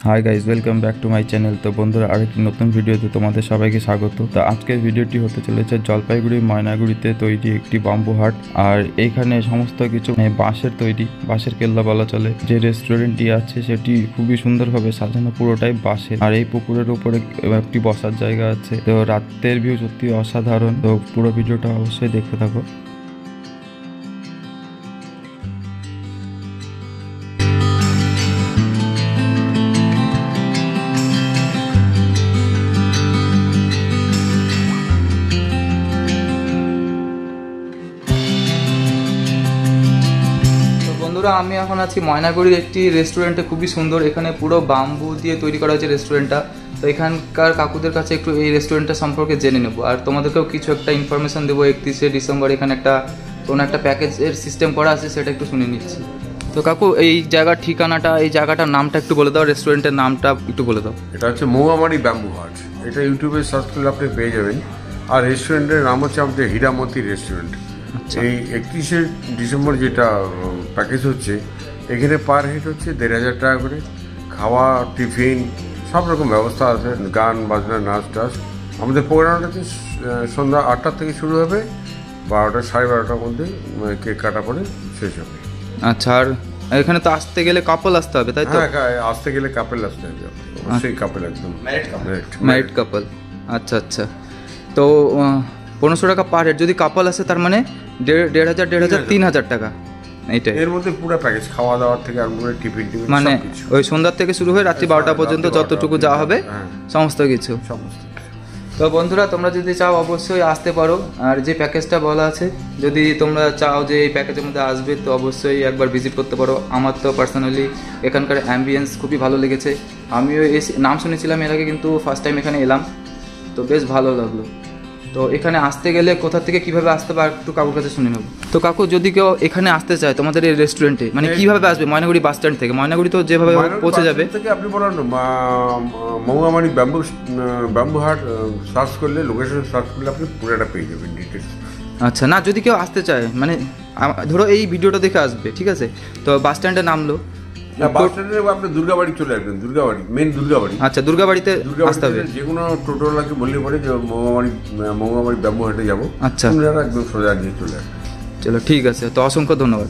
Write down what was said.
Hi guys, welcome back to my channel. তো বন্ধুরা, আরেকটি নতুন ভিডিওতে তোমাদের সবাইকে স্বাগত। তো আজকের ভিডিওটি হতে চলেছে জলপাইগুড়ি ময়নাগুড়িতে তৈরি একটি বাম্বু হাট। আর এইখানে সমস্ত কিছু বাঁশের তৈরি, বাঁশের কেল্লা বলা চলে। যে রেস্টুরেন্টটি আছে সেটি খুবই সুন্দরভাবে সাজানো, পুরোটাই বাঁশের। আর এই পুকুরের উপরে একটি বসার জায়গা আছে। তো রাতের ভিউ সত্যি অসাধারণ। তো পুরো ভিডিওটা অবশ্যই দেখতে থাকো। বন্ধুরা, আমি এখন আছি ময়নাগুড়ির একটি রেস্টুরেন্টে, খুবই সুন্দর। এখানে পুরো বাম্বু দিয়ে তৈরি করা হয়েছে রেস্টুরেন্টটা। তো এখানকার কাকুদের কাছে একটু এই রেস্টুরেন্টটা সম্পর্কে জেনে নেব, আর তোমাদেরকেও কিছু একটা ইনফরমেশন দেবো। 31শে ডিসেম্বর এখানে কোনো একটা প্যাকেজের সিস্টেম করা আছে, সেটা একটু শুনে নিচ্ছি। তো কাকু, এই জায়গার ঠিকানাটা, এই জায়গাটার নামটা একটু বলে দাও, রেস্টুরেন্টের নামটা একটু বলে দাও। এটা হচ্ছে মৌমারি ব্যাম্বু হাট। এটা ইউটিউবে সার্চ করলে আপনি পেয়ে যাবেন। আর রেস্টুরেন্টের নাম হচ্ছে আমাদের হীরামতি রেস্টুরেন্ট। এই 31শে ডিসেম্বর যেটা প্যাকেজ হচ্ছে, এখানে পার হেড হচ্ছে 1,500 টাকা করে। খাওয়া, টিফিন সব রকম ব্যবস্থা আছে, গান বাজনা, নাচ টাচ। আমাদের প্রোগ্রামটা হচ্ছে সন্ধ্যা 8টা থেকে শুরু হবে, 12টা 12:30টার মধ্যে কেক কাটা পরে শেষ হবে। আচ্ছা, আর এখানে তো আসতে গেলে কাপল আসতে হবে, তাই তো? হ্যাঁ, আসতে গেলে কাপল আসতে হবে, অবশ্যই কাপল, একদম ম্যারিড কাপল। আচ্ছা আচ্ছা। তো 1500 টাকা পার হেড। যদি কাপল আসে তার মানে 1,500, 3,000 টাকা। এইটাই এর মধ্যে পুরো প্যাকেজ, খাওয়া দাওয়ার থেকে আরম্ভ করে টিফিন মানে ওই সন্ধ্যা থেকে শুরু হয়ে রাত্রি 12টা পর্যন্ত যতটুকু যা হবে সমস্ত কিছু। তো বন্ধুরা, তোমরা যদি চাও অবশ্যই আসতে পারো। আর যে প্যাকেজটা বলা আছে, যদি তোমরা চাও যে এই প্যাকেজের মধ্যে আসবে, তো অবশ্যই একবার ভিজিট করতে পারো। আমার তো পার্সোনালি এখানকার অ্যাম্বিয়েন্স খুবই ভালো লেগেছে। আমিও এই নাম শুনেছিলাম এর আগে, কিন্তু ফার্স্ট টাইম এখানে এলাম, তো বেশ ভালো লাগলো। তো এখানে আসতে গেলে কোথা থেকে কিভাবে আসতে পারে একটু কাকুর কাছে শুনে নেব। তো কাকু, যদি কেউ এখানে আসতে চায় তোমাদের এই রেস্টুরেন্টে, মানে কিভাবে আসবে? ময়নাগুড়ি বাস স্ট্যান্ড থেকে, ময়নাগুড়ি তো যেভাবে পৌঁছে যাবে থেকে আপনি বলেন মৌমারি ব্যাম্বু হাট সার্চ করলে, লোকেশন সার্চ করলে আপনি পুরোটা পেয়ে যাবেন ডিটেলস। আচ্ছা, না যদি কেউ আসতে চায়, মানে ধরো এই ভিডিওটা দেখে আসবে, ঠিক আছে? তো বাস স্ট্যান্ডে নামলো, বাস স্ট্যান্ডে আপনি দুর্গাবাড়ি চলে আসবেন, দুর্গাবাড়ি, মেন দুর্গাবাড়ি। আচ্ছা, দুর্গাবাড়িতে আসতে হবে। যে কোনো টোটোওয়ালাকে বললে পরে যে মৌমারি ব্যাম্বু হাটে যাবো, আচ্ছা, একদম সোজা নিয়ে চলে আসবে। চলো ঠিক আছে, তো অসংখ্য ধন্যবাদ।